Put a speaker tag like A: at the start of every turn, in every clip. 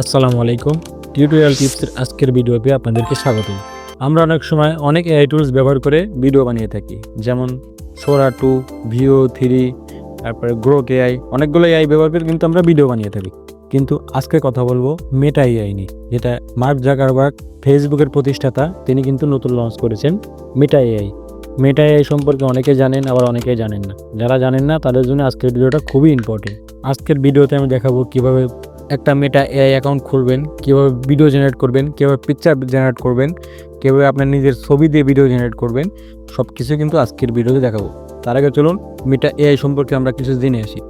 A: আসসালামু আলাইকুম। টিউটোরিয়াল টিপসের আজকের ভিডিওতে আপনাদেরকে স্বাগতম। আমরা অনেক সময় অনেক এআই টুলস ব্যবহার করে ভিডিও বানিয়ে থাকি। যেমন সোরা 2, ভিও 3, তারপরে গ্রোক এআই, অনেকগুলো এআই ব্যবহার করে কিন্তু আমরা ভিডিও বানিয়ে থাকি। কিন্তু আজকে কথা বলবো মেটা এআই নিয়ে, যেটা মার্ক জাকারবার্গ, ফেসবুকের প্রতিষ্ঠাতা, তিনি কিন্তু নতুন লঞ্চ করেছেন মেটা এআই। মেটা এআই সম্পর্কে অনেকে জানেন, আবার অনেকেই জানেন না। যারা জানেন না তাদের জন্য আজকের ভিডিওটা খুবই ইম্পর্টেন্ট। আজকের ভিডিওতে আমি দেখাবো কিভাবে একটা মেটা এআই অ্যাকাউন্ট খুলবেন, কীভাবে ভিডিও জেনারেট করবেন, কীভাবে পিকচার জেনারেট করবেন, কীভাবে আপনার নিজের ছবি দিয়ে ভিডিও জেনারেট করবেন, সব কিছু কিন্তু আজকের ভিডিওতে দেখাবো। তার আগে চলুন মেটা এআই সম্পর্কে আমরা কিছু জেনে আসি।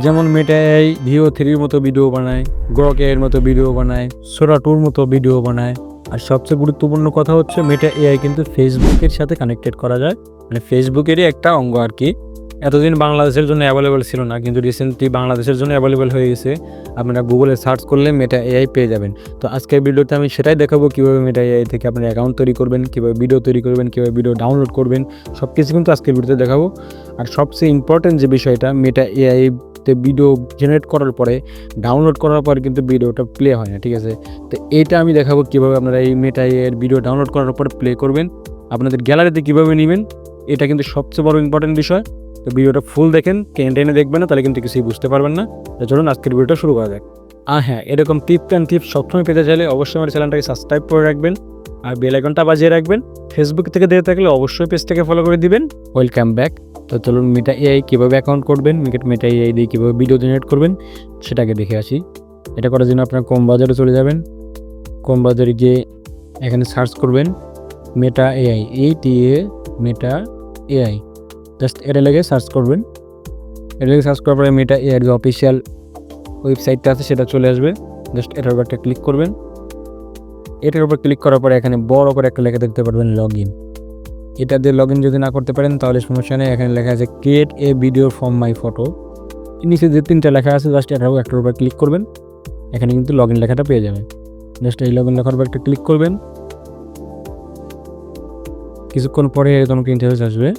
A: যেমন মেটা এআই ভিও 3-র মতো ভিডিও বানায়, গ্রক এআইয়ের মতো ভিডিও বানায়, সোরা 2-র মতো ভিডিও বানায়। আর সবচেয়ে গুরুত্বপূর্ণ কথা হচ্ছে মেটা এআই কিন্তু ফেসবুকের সাথে কানেক্টেড করা যায়, মানে ফেসবুকেরই একটা অঙ্গ আর কি। এতদিন বাংলাদেশের জন্য অ্যাভেলেবেল ছিল না, কিন্তু রিসেন্টলি বাংলাদেশের জন্য অ্যাভেলেবেল হয়ে গেছে। আপনারা গুগলে সার্চ করলে মেটা এআই পেয়ে যাবেন। তো আজকের ভিডিওতে আমি সেটাই দেখাবো কীভাবে মেটা এআই থেকে আপনার অ্যাকাউন্ট তৈরি করবেন, কীভাবে ভিডিও তৈরি করবেন, কীভাবে ভিডিও ডাউনলোড করবেন, সব কিছু কিন্তু আজকের ভিডিওতে দেখাবো। আর সবচেয়ে ইম্পর্টেন্ট যে বিষয়টা, মেটা এআইতে ভিডিও জেনারেট করার পরে, ডাউনলোড করার পরে কিন্তু ভিডিওটা প্লে হয় না, ঠিক আছে? তো এইটা আমি দেখাবো কীভাবে আপনারা এই মেটা এআইয়ের ভিডিও ডাউনলোড করার পরে প্লে করবেন, আপনাদের গ্যালারিতে কীভাবে নেবেন, এটা কিন্তু সবচেয়ে বড় ইম্পর্টেন্ট বিষয়। তো ভিডিওটা ফুল দেখেন, টেনে দেখবেন না, তাহলে কিন্তু কিছুই বুঝতে পারবেন না। তো চলুন আজকের ভিডিওটা শুরু করা যাক। হ্যাঁ, এরকম টিপস সবসময় পেতে চাইলে অবশ্যই আমার চ্যানেলটাকে সাবস্ক্রাইব করে রাখবেন আর বেল আইকনটা বাজিয়ে রাখবেন। ফেসবুক থেকে দেখে থাকলে অবশ্যই পেজটাকে ফলো করে দিবেন। Welcome back. তো চলুন মেটা এআই কীভাবে অ্যাকাউন্ট করবেন, মেটা এআই দিয়ে কীভাবে ভিডিও জেনারেট করবেন সেটাকে দেখে আসি। এটা করার জন্য আপনার কম বাজারে চলে যাবেন। কম বাজারে গিয়ে এখানে সার্চ করবেন Meta AI, Meta AI, just এটা লেগে সার্চ করবেন। এটা লেগে সার্চ করার পরে মেটা এআইয়ের যে অফিসিয়াল ওয়েবসাইটটা আছে সেটা চলে আসবে। জাস্ট এটার উপর একটা ক্লিক করবেন। এটার উপর ক্লিক করার পরে এখানে বড় করে একটা লেখা দেখতে পারবেন লগ ইন। এটা দিয়ে লগ ইন যদি না করতে পারেন তাহলে সমস্যা নেই, এখানে লেখা আছে create a video from my photo. নিচে যে 3টা লেখা আছে জাস্ট এটার একটার উপর ক্লিক করবেন। এখানে কিন্তু লগ ইন লেখাটা পেয়ে যাবেন। জাস্ট এই লগ ইন লেখার উপর একটা ক্লিক করবেন। কিছুক্ষণ পরে এরকম একটা ইন্টারফেস আসবে।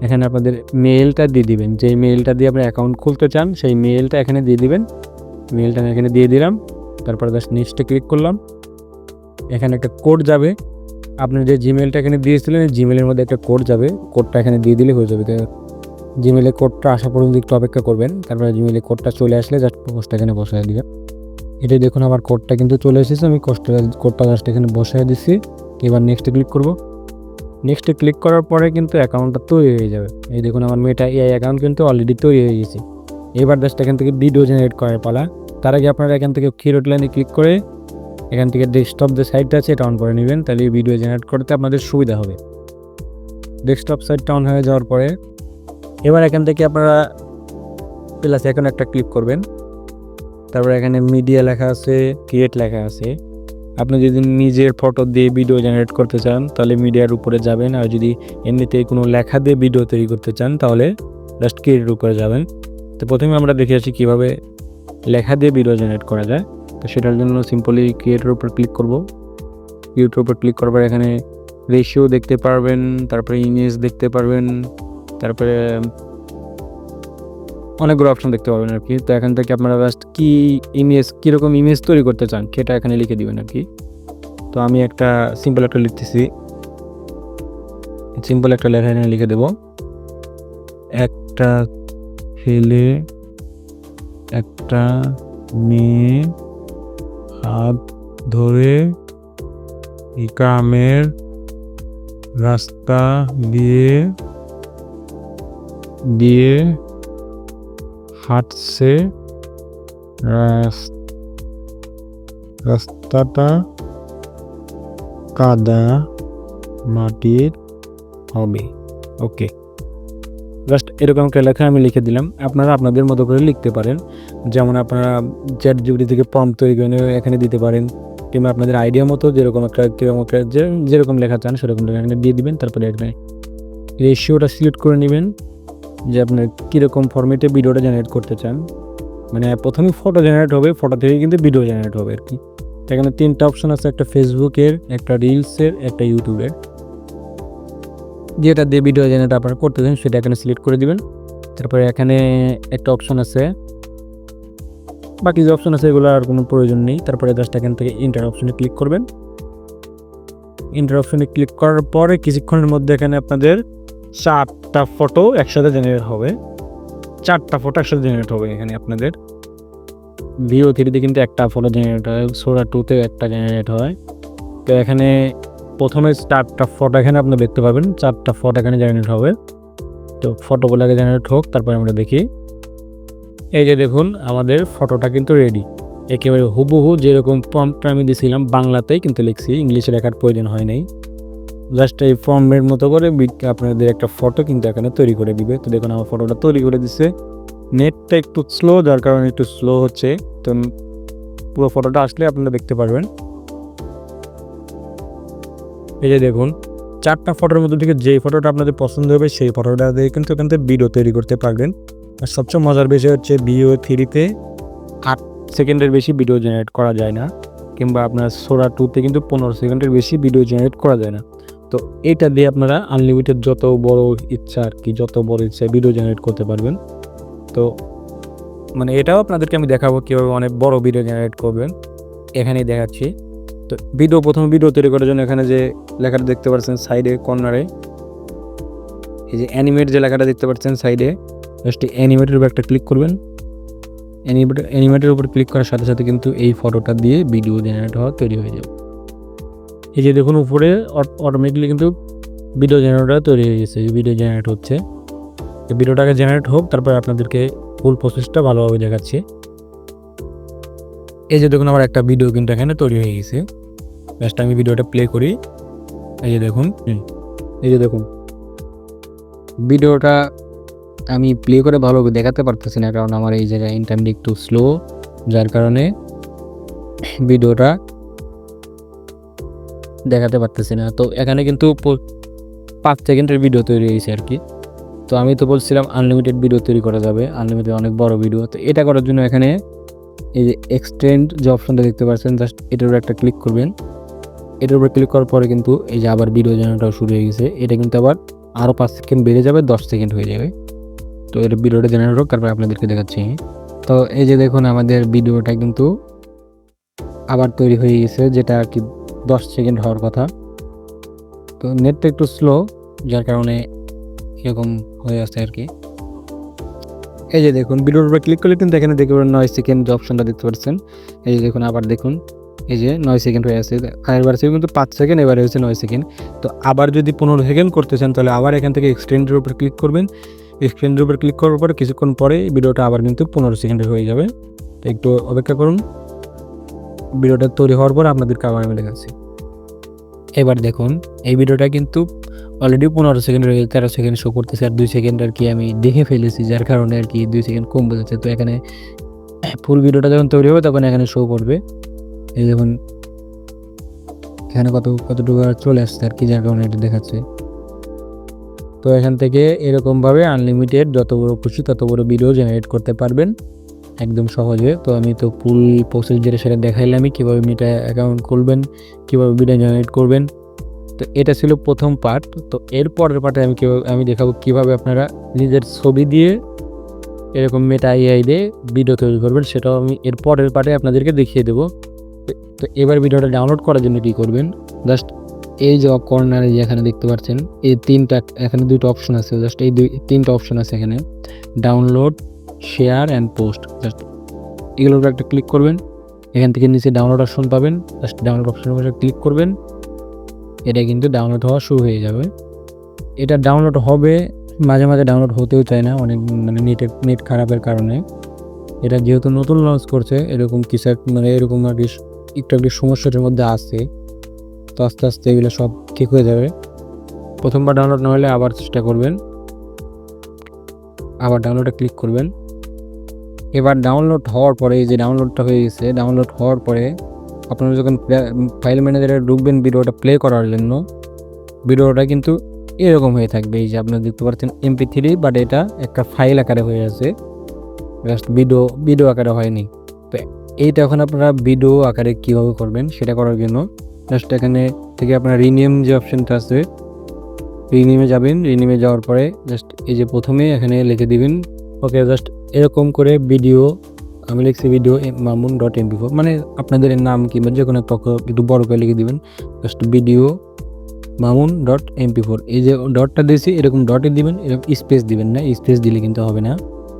A: এখানে আপনাদের মেইলটা দিয়ে দিবেন, যেই মেইলটা দিয়ে আপনি অ্যাকাউন্ট খুলতে চান সেই মেইলটা এখানে দিয়ে দিবেন। মেইলটা আমি এখানে দিয়ে দিলাম। তারপর জাস্ট নেক্সটে ক্লিক করলাম। এখানে একটা কোড যাবে, আপনি যে জিমেলটা এখানে দিয়েছিলেন জিমেলের মধ্যে একটা কোড যাবে, কোডটা এখানে দিয়ে দিলে হয়ে যাবে। জিমেলে কোডটা আসা পর্যন্ত একটু অপেক্ষা করবেন। তারপরে জিমেলে কোডটা চলে আসলে জাস্ট কোডটা এখানে বসায় দিবেন। এটাই দেখুন আমার কোডটা কিন্তু চলে এসেছে, আমি কোডটা জাস্ট এখানে বসায় দিচ্ছি। এবার নেক্সটে ক্লিক করব। নেক্সটে ক্লিক করার পরে কিন্তু অ্যাকাউন্টটা তৈরি হয়ে যাবে। এই দেখুন আমার মেটা এআই অ্যাকাউন্ট কিন্তু অলরেডি তৈরি হয়ে গেছে। এবার জাস্ট এখান থেকে ভিডিও জেনারেট করার পালা। তার আগে আপনারা এখান থেকে থ্রি লাইনে ক্লিক করে এখান থেকে ডেস্কটপ যে সাইটটা আছে এটা অন করে নেবেন, তাহলে ভিডিও জেনারেট করতে আপনাদের সুবিধা হবে। ডেস্কটপ সাইটটা অন হয়ে যাওয়ার পরে এবার এখান থেকে আপনারা প্লাস এখন একটা ক্লিক করবেন। তারপরে এখানে মিডিয়া লেখা আছে, ক্রিয়েট লেখা আছে। আপনি যদি নিজের ফটো দিয়ে ভিডিও জেনারেট করতে চান তাহলে মিডিয়ার উপরে যাবেন, আর যদি এমনিতে কোনো লেখা দিয়ে ভিডিও তৈরি করতে চান তাহলে জাস্ট ক্রিয়েটের উপরে যাবেন। তো প্রথমে আমরা দেখে আসি কীভাবে লেখা দিয়ে ভিডিও জেনারেট করা যায়। তো সেটার জন্য সিম্পলি ক্রিয়েটের উপর ক্লিক করব। ক্রিয়েটের উপর ক্লিক করার পর এখানে রেশিও দেখতে পারবেন, তারপরে ইমেজ দেখতে পারবেন, তারপরে অনেকগুলো অপশন দেখতে পাবেন আর কি। তো এখান থেকে আপনারা জাস্ট কীরকম ইমেজ তৈরি করতে চান সেটা এখানে লিখে দিবেন আর কি। তো আমি একটা সিম্পল একটা লিখতেছি, সিম্পল একটা লেখা এখানে লিখে দেব। একটা ছেলে একটা মেয়ে হাত ধরে গ্রামের রাস্তা দিয়ে হাঁটছে, রাস্তাটা কাদা মাটির হবে। ওকে, জাস্ট এরকম একটা লেখা আমি লিখে দিলাম। আপনারা আপনাদের মতো করে লিখতে পারেন, যেমন আপনারা চ্যাটজিপিটি থেকে প্রম্পট তৈরি করে এখানে দিতে পারেন, কিংবা আপনাদের আইডিয়া মতো যেরকম একটা যেরকম লেখা চান সেরকম লেখা এখানে দিয়ে দিবেন। তারপরে এখানে রেশিওটা সিলেক্ট করে নেবেন যে আপনার কীরকম ফরম্যাটে ভিডিওটা জেনারেট করতে চান। মানে প্রথমে ফটো জেনারেট হবে, ফটো থেকে কিন্তু ভিডিও জেনারেট হবে আর কি। এখানে 3টা অপশন আছে, একটা ফেসবুকের, একটা রিলসের, একটা ইউটিউবের। যেটা দিয়ে ভিডিও জেনারেট আপনারা করতে চান সেটা এখানে সিলেক্ট করে দিবেন। তারপরে এখানে একটা অপশন আছে বাকি যে অপশন আছে এগুলো আর কোনো প্রয়োজন নেই। তারপরে জাস্ট এখান থেকে ইন্টার অপশনে ক্লিক করবেন। ইন্টার অপশনে ক্লিক করার পরে কিছুক্ষণের মধ্যে এখানে আপনাদের 4টা ফটো একসাথে জেনারেট হবে। 4টা ফটো একসাথে জেনারেট হবে এখানে আপনাদের। ভিও 3-তে কিন্তু একটা ফটো জেনারেট হয়, সোরা 2-তেও একটা জেনারেট হয়। তো এখানে প্রথমে 4টা ফটো এখানে আপনি দেখতে পাবেন, 4টা ফটো এখানে জেনারেট হবে। তো ফটোগুলোকে জেনারেট হোক, তারপরে আমরা দেখি। এই যে দেখুন আমাদের ফটোটা কিন্তু রেডি, একেবারে হুবহু যেরকম প্রম্পটটা আমি দিয়েছিলাম বাংলাতেই কিন্তু লিখছি, ইংলিশে লেখার প্রয়োজন হয় নাই। জাস্ট এই ফর্মের মতো করে আপনাদের একটা ফটো কিন্তু এখানে তৈরি করে দিবে। তো দেখুন আমার ফটোটা তৈরি করে দিচ্ছে। নেটটা একটু স্লো, যার কারণে একটু স্লো হচ্ছে। তো পুরো ফটোটা আসলে আপনারা দেখতে পারবেন। এই যে দেখুন 4টা ফটোর মধ্যে থেকে যেই ফটোটা আপনাদের পছন্দ হবে সেই ফটোটা দিয়ে কিন্তু এখান থেকে ভিডিও তৈরি করতে পারবেন। আর সবচেয়ে মজার বিষয় হচ্ছে ভিও 3-তে 8 সেকেন্ডের বেশি ভিডিও জেনারেট করা যায় না, কিংবা আপনার সোরা 2-তে কিন্তু 15 সেকেন্ডের বেশি ভিডিও জেনারেট করা যায় না। তো এটা দিয়ে আপনারা আনলিমিটেড যত বড় ইচ্ছা আর কি, যত বড় ইচ্ছা ভিডিও জেনারেট করতে পারবেন। তো মানে এটাও আপনাদেরকে আমি দেখাবো কীভাবে অনেক বড় ভিডিও জেনারেট করবেন, এখানেই দেখাচ্ছি। তো প্রথম ভিডিও তৈরি করার জন্য এখানে যে লেখাটা দেখতে পাচ্ছেন সাইডে কর্নারে, এই যে অ্যানিমেট যে লেখাটা দেখতে পাচ্ছেন সাইডে, জাস্ট অ্যানিমেটের উপর একটা ক্লিক করবেন। অ্যানিমেটের উপর ক্লিক করার সাথে সাথে কিন্তু এই ফটোটা দিয়ে ভিডিও জেনারেট হওয়া তৈরি হয়ে যাবে। এই যে দেখুন উপরে অটোমেটিকলি কিন্তু ভিডিও জেনারেটর তৈরি হয়ে গেছে, ভিডিও জেনারেট হচ্ছে। এই ভিডিওটাকে জেনারেট হোক, তারপরে আপনাদেরকে ফুল প্রসেসটা ভালোভাবে দেখাচ্ছি। এই যে দেখুন আমার একটা ভিডিও কিন্তু এখানে তৈরি হয়ে গেছে। জাস্ট আমি ভিডিওটা প্লে করি। এই যে দেখুন, এই যে দেখুন ভিডিওটা আমি প্লে করে ভালোভাবে দেখাতে পারতেছি না, কারণ আমার এই জায়গায় ইন্টারনেট একটু স্লো, যার কারণে ভিডিওটা দেখাতে পারতেছি না। তো এখানে কিন্তু 5 সেকেন্ডের ভিডিও তৈরি হয়েছে আর কি। তো আমি তো বলছিলাম আনলিমিটেড ভিডিও তৈরি করা যাবে, আনলিমিটেড অনেক বড় ভিডিও। তো এটা করার জন্য এখানে এই যে এক্সটেন্ড যে অপশনটা দেখতে পাচ্ছেন, জাস্ট এটার উপর একটা ক্লিক করবেন। এটার উপর ক্লিক করার পরে কিন্তু এই যে আবার ভিডিও জেনারেটর শুরু হয়ে গেছে। এটা কিন্তু আবার আরও 5 সেকেন্ড বেড়ে যাবে, 10 সেকেন্ড হয়ে যাবে। তো এর ভিডিওটা জেনারেট হোক, তারপরে আপনাদেরকে দেখাচ্ছি। তো এই যে দেখুন আমাদের ভিডিওটা কিন্তু আবার তৈরি হয়ে গেছে, যেটা আর কি 10 সেকেন্ড হওয়ার কথা। তো নেটটা একটু স্লো, যার কারণে এরকম হয়ে আছে আর কি। এই যে দেখুন ভিডিওর উপর ক্লিক করলে কিন্তু এখানে দেখবেন 9 সেকেন্ড যে অপশনটা দেখতে পাচ্ছেন। এই যে দেখুন আবার দেখুন, এই যে 9 সেকেন্ড হয়ে আছে। আগেরবার ছিল কিন্তু 5 সেকেন্ড, এবারে হয়েছে 9 সেকেন্ড। তো আবার যদি 15 সেকেন্ড করতে চান, তাহলে আবার এখান থেকে এক্সটেন্ডের উপর ক্লিক করবেন। এক্সটেন্ডের উপর ক্লিক করার পরে কিছুক্ষণ পরে ভিডিওটা আবার কিন্তু 15 সেকেন্ডের হয়ে যাবে। তো একটু অপেক্ষা করুন, ভিডিওটা তৈরি হওয়ার পর আপনাদেরকে আবার আমি দেখাচ্ছি। এবার দেখুন এই ভিডিওটা কিন্তু অলরেডি 15 সেকেন্ড হয়ে 13 সেকেন্ড শো করতেছে, আর 2 সেকেন্ড আর কি আমি দেখে ফেলেছি, যার কারণে আর কি 2 সেকেন্ড কম বোঝাচ্ছে। তো এখানে ফুল ভিডিওটা যখন তৈরি হবে তখন এখানে শো করবে। এই দেখুন এখানে কতটুকু চলে আসছে আর কি, যার কারণে এটা দেখাচ্ছে। তো এখান থেকে এরকমভাবে আনলিমিটেড যত বড় খুশি তত বড় ভিডিও জেনারেট করতে পারবেন একদম সহজে। তো আমি তো ফুল প্রসেস যেটা সেটা দেখাইলামই, কীভাবে মিটা অ্যাকাউন্ট খুলবেন, কীভাবে ভিডিও জেনারেট করবেন। তো এটা ছিল প্রথম পার্ট। তো এর পরের পার্টে আমি দেখাবো কীভাবে আপনারা নিজের ছবি দিয়ে এরকম মেটা এআই দিয়ে ভিডিও তৈরি করবেন, সেটাও আমি এর পরের পার্টে আপনাদেরকে দেখিয়ে দেবো। তো এবার ভিডিওটা ডাউনলোড করার জন্য কী করবেন, জাস্ট এই যে কর্নারে যেখানে দেখতে পাচ্ছেন এই এখানে 2টা অপশন আছে, জাস্ট এই 3টা অপশন আছে এখানে, download, share and post. Just এগুলোর উপর একটা ক্লিক করবেন। এখান থেকে নিচে ডাউনলোড অপশন পাবেন, জাস্ট ডাউনলোড অপশনের উপরে ক্লিক করবেন। এটা কিন্তু ডাউনলোড হওয়া শুরু হয়ে যাবে। এটা ডাউনলোড হবে, মাঝে মাঝে ডাউনলোড হতেও চায় না, অনেক মানে নেট খারাপের কারণে। এটা যেহেতু নতুন লঞ্চ করছে, এরকম কিছু মানে এরকম আর কি একটু সমস্যাটার মধ্যে আছে। তো আস্তে আস্তে এগুলো সব ঠিক হয়ে যাবে। প্রথমবার ডাউনলোড না হলে আবার চেষ্টা করবেন, আবার ডাউনলোডে ক্লিক করবেন। এবার ডাউনলোড হওয়ার পরে এই যে ডাউনলোডটা হয়ে গেছে, ডাউনলোড হওয়ার পরে আপনারা যখন ফাইল ম্যানেজারে ঢুকবেন ভিডিওটা প্লে করার জন্য, ভিডিওটা কিন্তু এরকম হয়ে থাকবে। এই যে আপনারা দেখতে পাচ্ছেন MP3, বাট এটা একটা ফাইল আকারে হয়ে আছে, জাস্ট ভিডিও আকারে হয়নি। তো এইটা এখন আপনারা ভিডিও আকারে কীভাবে করবেন সেটা করার জন্য জাস্ট এখানে থেকে আপনার রিনেম যে অপশানটা আছে, রিনেমে যাবেন। রিনেমে যাওয়ার পরে জাস্ট এই যে প্রথমে এখানে লিখে দিবেন ওকে। জাস্ট এরকম করে ভিডিও আমি লিখছি ভিডিও mamun.mp4, মানে আপনাদের নাম কিংবা যে কোনো একটা অক্ষর একটু বড় করে লিখে দিবেন। জাস্ট ভিডিও mamun.mp4, এই যে ডটটা দিয়েছি এরকম ডটে দিবেন, এরকম স্পেস দিবেন না, স্পেস দিলে কিন্তু হবে না।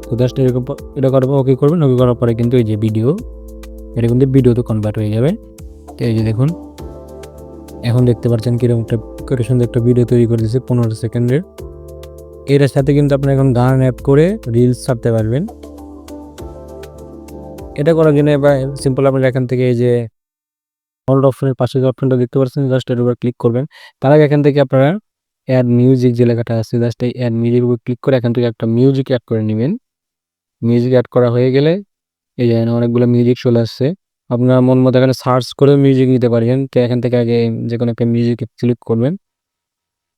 A: তো জাস্ট এরকম এটা করার পর ওকে করবেন। ওকে করার পরে কিন্তু এই যে ভিডিও, এটা কিন্তু ভিডিওতে কনভার্ট হয়ে যাবে। তো এই যে দেখুন, এখন দেখতে পাচ্ছেন কিরকম একটা সুন্দর একটা ভিডিও তৈরি করে দিয়েছে 15 সেকেন্ডের। এটার সাথে কিন্তু আপনারা এখন গান অ্যাড করে রিলস ছাড়তে পারবেন। এটা করার জন্য এবার সিম্পল আপনারা এখান থেকে এই যে ডাউনলোড অপশনের পাশে যে অপশনটা দেখতে পাচ্ছেন, জাস্ট এর উপর ক্লিক করবেন। তার আগে এখান থেকে আপনারা অ্যাড মিউজিক যে লেখাটা আছে, জাস্ট এই অ্যাড মিউজিক উপর ক্লিক করে এখান থেকে একটা মিউজিক অ্যাড করে নেবেন। মিউজিক অ্যাড করা হয়ে গেলে এই যে অনেকগুলো মিউজিক চলে আসছে। আপনার মন মতো এখানে সার্চ করে মিউজিক নিতে পারেন। তো এখান থেকে আগে যে কোনো একটা মিউজিক সিলেক্ট করবেন,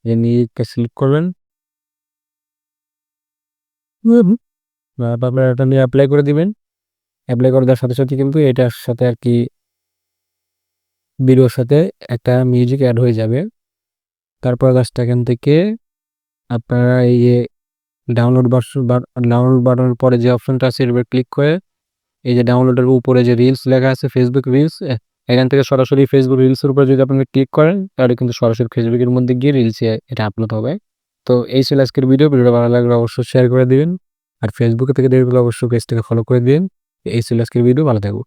A: যে মিউজিকটা সিলেক্ট করবেন, আপনারা এটা নিয়ে অ্যাপ্লাই করে দিবেন। অ্যাপ্লাই করে দেওয়ার সাথে সাথে কিন্তু এটার সাথে আর কি ভিডিওর সাথে একটা মিউজিক অ্যাড হয়ে যাবে। তারপর জাস্ট এখান থেকে আপনারা এই যে ডাউনলোড বাটনের পরে যে অপশনটা আছে এর উপর ক্লিক করে এই যে ডাউনলোডের উপরে যে রিলস লেখা আছে ফেসবুক রিলস, এখান থেকে সরাসরি ফেসবুক রিলসের উপরে যদি আপনারা ক্লিক করেন তাহলে কিন্তু সরাসরি ফেসবুকের মধ্যে গিয়ে রিলসে এটা আপলোড হবে। তো এই ছিল আজকের ভিডিওটা ভালো লাগলে অবশ্যই শেয়ার করে দিবেন। আর ফেসবুকে থেকে দেখলে অবশ্যই পেজটাকে ফলো করে দিন। এই ছিল আজকের ভিডিও, ভালো থাকবেন।